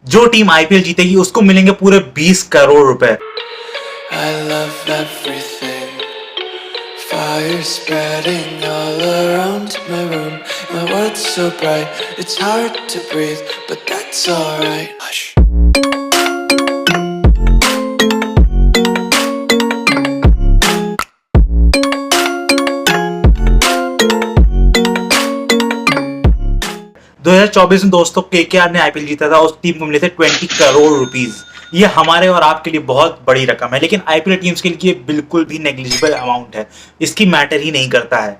जो team IPL जीतेगी उसको मिलेंगे पूरे 20 करोड़ रुपए। I love everything. Fire spreading all around my room. My world's so bright, it's hard to breathe, but that's alright. Hush. दो 2024 में दोस्तों केकेआर ने आईपीएल जीता था, उस टीम को मिले थे 20 करोड़ रुपीस। ये हमारे और आपके लिए बहुत बड़ी रकम है, लेकिन आईपीएल टीम्स के लिए बिल्कुल भी नेग्लिजिबल अमाउंट है, इसकी मैटर ही नहीं करता है।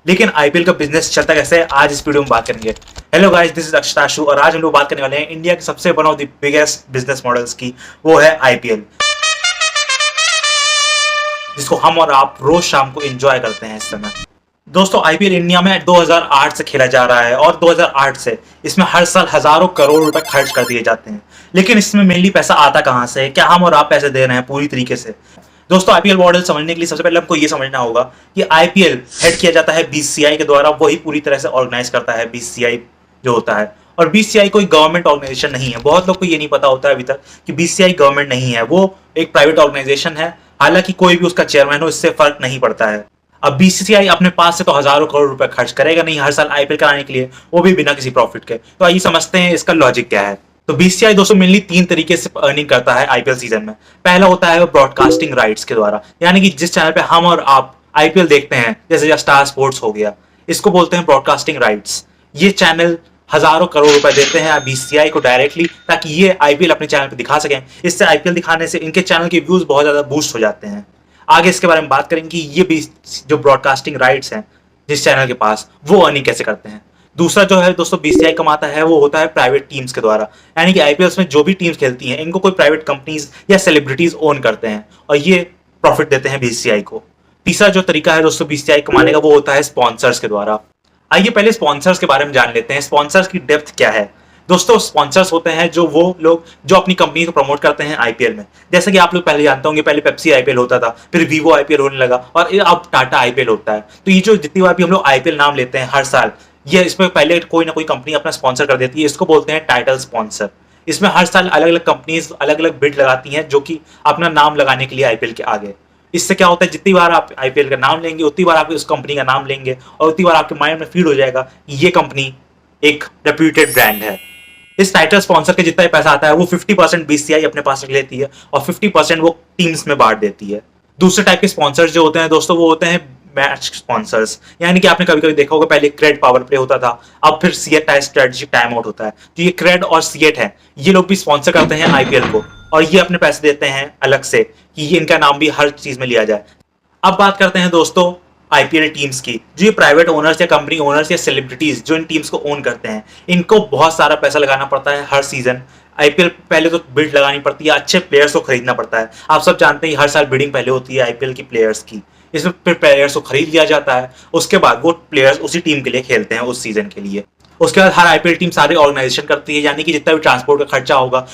लेकिन आईपीएल का बिजनेस चलता कैसे है, आज इस वीडियो में बात करेंगे। हेलो गाइस, दिस इज अक्षताशु और आज हम लोग बात करने वाले हैं इंडिया के सबसे one of the biggest business models की, वो है आईपीएल, जिसको हम और आप रोज शाम को एंजॉय करते हैं इस समय। दोस्तों आईपीएल इंडिया में 2008 से खेला जा रहा है और 2008 से इसमें हर साल हजारों करोड़ रुपए खर्च कर दिए जाते हैं। लेकिन इसमें मेनली पैसा आता कहां से है, क्या हम और आप पैसे दे रहे हैं पूरी तरीके से? दोस्तों आईपीएल मॉडल समझने के लिए सबसे पहले हमको ये समझना होगा कि आईपीएल हेड किया जाता है बीसीसीआई के द्वारा, वही पूरी तरह से ऑर्गेनाइज करता है बीसीसीआई जो होता है। और बीसीसीआई कोई गवर्नमेंट ऑर्गेनाइजेशन नहीं है, बहुत लोग को ये नहीं पता होता है अभी तक कि बीसीसीआई गवर्नमेंट नहीं है, वो एक प्राइवेट ऑर्गेनाइजेशन है। हालांकि कोई भी उसका चेयरमैन हो, इससे फर्क नहीं पड़ता है। अब बीसीसीआई अपने पास से तो हजारों करोड़ रुपए खर्च करेगा नहीं हर साल आईपीएल कराने के लिए, वो भी बिना किसी प्रॉफिट के। तो आइए समझते हैं इसका लॉजिक क्या है। तो बीसीसीआई दोस्तों मेनली 3 तरीके से अर्निंग करता है आईपीएल सीजन में। पहला होता है ब्रॉडकास्टिंग राइट्स के द्वारा, यानी कि जिस चैनल पे हम और आप आईपीएल देखते हैं, जैसे स्टार स्पोर्ट्स हो गया, इसको बोलते हैं ब्रॉडकास्टिंग राइट्स। ये चैनल हजारों करोड़ रुपए देते हैं बीसीसीआई को डायरेक्टली, ताकि ये आईपीएल अपने चैनल पे दिखा सकें। इससे आईपीएल दिखाने से इनके चैनल के व्यूज बहुत ज्यादा बूस्ट हो जाते हैं। आगे इसके बारे में बात करेंगे कि ये भी जो ब्रॉडकास्टिंग राइट्स हैं जिस चैनल के पास, वो अर्निंग कैसे करते हैं। दूसरा जो है दोस्तों बीसीसीआई कमाता है, वो होता है प्राइवेट टीम्स के द्वारा, यानी कि आईपीएल में जो भी टीम्स खेलती हैं इनको कोई प्राइवेट कंपनीज या सेलिब्रिटीज ओन करते हैं और ये प्रॉफिट देते हैं बीसीसीआई को। तीसरा जो तरीका है दोस्तों बीसीसीआई कमाने का, वो होता है स्पॉन्सर्स के द्वारा। आइए पहले स्पॉन्सर्स के बारे में जान लेते हैं, स्पॉन्सर्स की डेप्थ क्या है। दोस्तों स्पॉन्सर्स होते हैं जो वो लोग जो अपनी कंपनी को प्रमोट करते हैं आईपीएल में। जैसे कि आप लोग पहले जानते होंगे, पहले पेप्सी आईपीएल होता था, फिर वीवो आईपीएल होने लगा और अब टाटा आईपीएल होता है। तो ये जो जितनी बार भी हम लोग आईपीएल नाम लेते हैं हर साल, ये इसमें पहले कोई ना कोई कंपनी अपना स्पॉन्सर कर देती है, इसको बोलते हैं टाइटल स्पॉन्सर। इसमें हर साल अलग अलग कंपनीज अलग अलग बिड लगाती हैं जो कि अपना नाम लगाने के लिए आईपीएल के आगे। इससे क्या होता है, जितनी बार आप आईपीएल का नाम लेंगे उतनी बार आप उस कंपनी का नाम लेंगे और उतनी बार आपके माइंड में फीड हो जाएगा कि ये कंपनी एक रेप्यूटेड ब्रांड है। इस टाइटल स्पॉन्सर के जितना भी पैसा आता है वो 50% बीसीसीआई अपने पास रख लेती है और 50% वो टीम्स में बांट देती है। दूसरे टाइप के स्पॉन्सर्स जो होते हैं दोस्तों, वो होते हैं मैच स्पॉन्सर्स, यानी कि आपने कभी कभी देखा होगा पहले क्रेड पावर प्ले होता था, अब फिर सीएट स्ट्रेटजी टाइम आउट होता है। तो ये क्रेड और सीएट है, ये लोग भी स्पॉन्सर करते हैं आईपीएल को और ये अपने पैसे देते हैं अलग से कि ये इनका नाम भी हर चीज में लिया जाए। अब बात करते हैं दोस्तों आईपीएल टीम्स की। जो ये प्राइवेट ओनर्स या कंपनी ओनर्स या सेलिब्रिटीज जो इन टीम्स को ओन करते हैं, इनको बहुत सारा पैसा लगाना पड़ता है हर सीजन। आईपीएल पहले तो बिड लगानी पड़ती है, अच्छे प्लेयर्स को खरीदना पड़ता है। आप सब जानते हैं हर साल बिडिंग पहले होती है आईपीएल की प्लेयर्स की, इसमें फिर प्लेयर्स को खरीद लिया जाता है, उसके बाद वो प्लेयर्स उसी टीम के लिए खेलते हैं उस सीजन के लिए। उसके बाद हर आईपीएल टीम सारे ऑर्गेनाइजेशन करती है, यानी कि जितना भी ट्रांसपोर्ट का खर्चा होगा,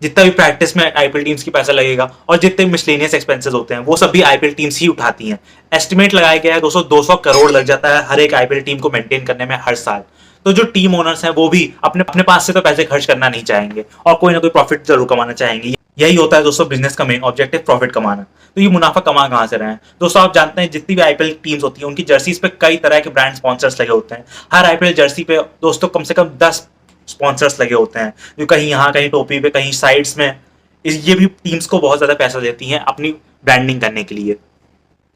जितना भी प्रैक्टिस में आईपीएल टीम्स की पैसा लगेगा और जितने मिसलेनियस एक्सपेंसेस होते हैं वो सब भी आईपीएल टीम्स ही उठाती हैं। एस्टिमेट लगाया गया है दोस्तों 200 करोड़ लग जाता है हर एक आईपीएल टीम को मेंटेन करने में हर साल। तो जो टीम ओनर्स हैं वो भी अपने पास से तो पैसे खर्च करना नहीं चाहेंगे और कोई ना कोई प्रॉफिट जरूर कमाना चाहेंगे। यही होता है दोस्तों बिजनेस का मेन ऑब्जेक्टिव, प्रॉफिट कमाना। तो ये मुनाफा कमा कहां से रहे हैं दोस्तों? आप जानते हैं जितनी भी आईपीएल टीम्स होती हैं उनकी जर्सीज पे कई तरह के ब्रांड स्पॉन्सर्स लगे होते हैं। हर आईपीएल जर्सी पे दोस्तों कम से कम 10 स्पॉन्सर्स लगे होते हैं, जो कहीं यहाँ कहीं टोपी पे कहीं साइड्स में। ये भी टीम्स को बहुत ज्यादा पैसा देती हैं अपनी ब्रांडिंग करने के लिए।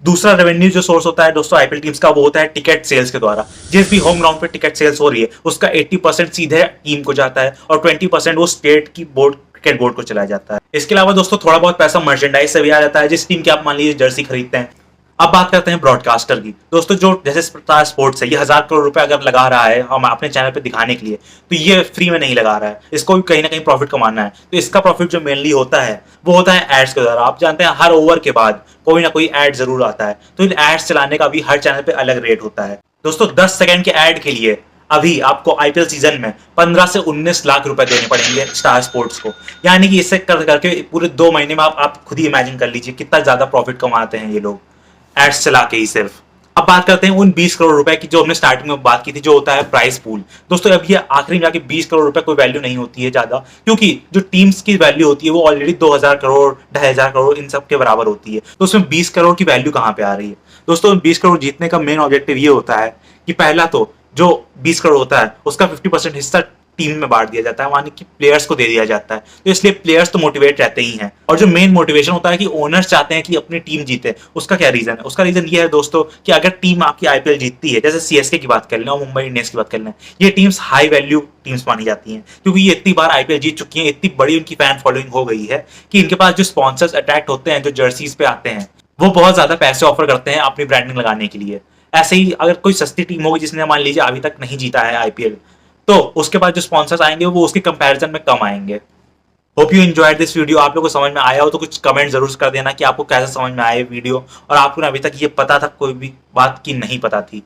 दूसरा रेवेन्यू जो सोर्स होता है दोस्तों आईपीएल टीम्स का, वो होता है टिकट सेल्स के द्वारा। जिस भी होम ग्राउंड पे टिकट सेल्स हो रही है उसका 80% सीधे टीम को जाता है और 20% वो स्टेट की बोर्ड क्रिकेट बोर्ड को चला जाता है। इसके अलावा दोस्तों थोड़ा बहुत पैसा मर्चेंडाइज से भी आ जाता है, जिस टीम की आप मान लीजिए जर्सी खरीदते हैं। अब बात करते हैं ब्रॉडकास्टर की। दोस्तों जो जैसे स्टार स्पोर्ट्स है, ये 1000 करोड़ रुपए अगर लगा रहा है हम अपने चैनल पे दिखाने के लिए, तो ये फ्री में नहीं लगा रहा है, इसको भी कहीं ना कहीं प्रॉफिट कमाना है। तो इसका प्रॉफिट जो मेनली होता है वो होता है एड्स के द्वारा। आप जानते हैं हर ओवर के बाद कोई ना कोई एड जरूर आता है, तो इन एड्स चलाने का भी हर चैनल पे अलग रेट होता है। दोस्तों 10 सेकंड के एड के लिए अभी आपको आईपीएल सीजन में 15 से 19 लाख रुपए देने पड़ेंगे स्टार स्पोर्ट्स को, यानी कि इससे करके पूरे 2 महीने में आप खुद ही इमेजिन कर लीजिए कितना ज्यादा प्रॉफिट कमाते हैं ये लोग एड्स चला के ही सिर्फ। अब बात करते हैं उन 20 करोड़ रुपए की जो हमने स्टार्टिंग में बात की थी, जो होता है प्राइस पूल। दोस्तों अब ये आखिरी में जाके 20 करोड़ रुपए कोई वैल्यू नहीं होती है ज्यादा, क्योंकि जो टीम्स की वैल्यू होती है वो ऑलरेडी 2000 करोड़ 2500 करोड़ इन सब के बराबर होती है। तो उसमें 20 करोड़ की वैल्यू कहाँ पे आ रही है? दोस्तों 20 करोड़ जीतने का मेन ऑब्जेक्टिव ये होता है कि पहला तो जो 20 करोड़ होता है उसका 50% हिस्सा टीम में बांट दिया जाता है, मानी कि प्लेयर्स को दे दिया जाता है। तो इसलिए प्लेयर्स तो मोटिवेट रहते ही हैं। और जो मेन मोटिवेशन होता है कि ओनर्स चाहते हैं कि अपनी टीम जीते, उसका क्या रीजन है? उसका रीजन ये है दोस्तों कि अगर टीम आपकी आईपीएल जीतती है, जैसे सीएसके की बात कर लें और मुंबई इंडियंस की बात कर लें, ये टीम्स हाई वैल्यू टीम्स मानी जाती हैं, क्योंकि ये इतनी बार आईपीएल जीत चुकी हैं, इतनी बड़ी उनकी फैन फॉलोइंग हो गई है कि इनके पास जो स्पॉन्सर्स अट्रैक्ट होते हैं, जो जर्सीज पे आते हैं, वो बहुत ज्यादा पैसे ऑफर करते हैं अपनी ब्रांडिंग लगाने के लिए। ऐसे ही अगर कोई सस्ती टीम होगी जिसने मान लीजिए अभी तक नहीं जीता है आईपीएल, तो उसके बाद जो स्पॉन्सर्स आएंगे वो उसके कंपैरिजन में कम आएंगे। Hope you enjoyed this video. आप लोगों को समझ में आया हो तो कुछ कमेंट जरूर कर देना कि आपको कैसा समझ में आया वीडियो, और आपको अभी तक ये पता था कोई भी बात की नहीं पता थी।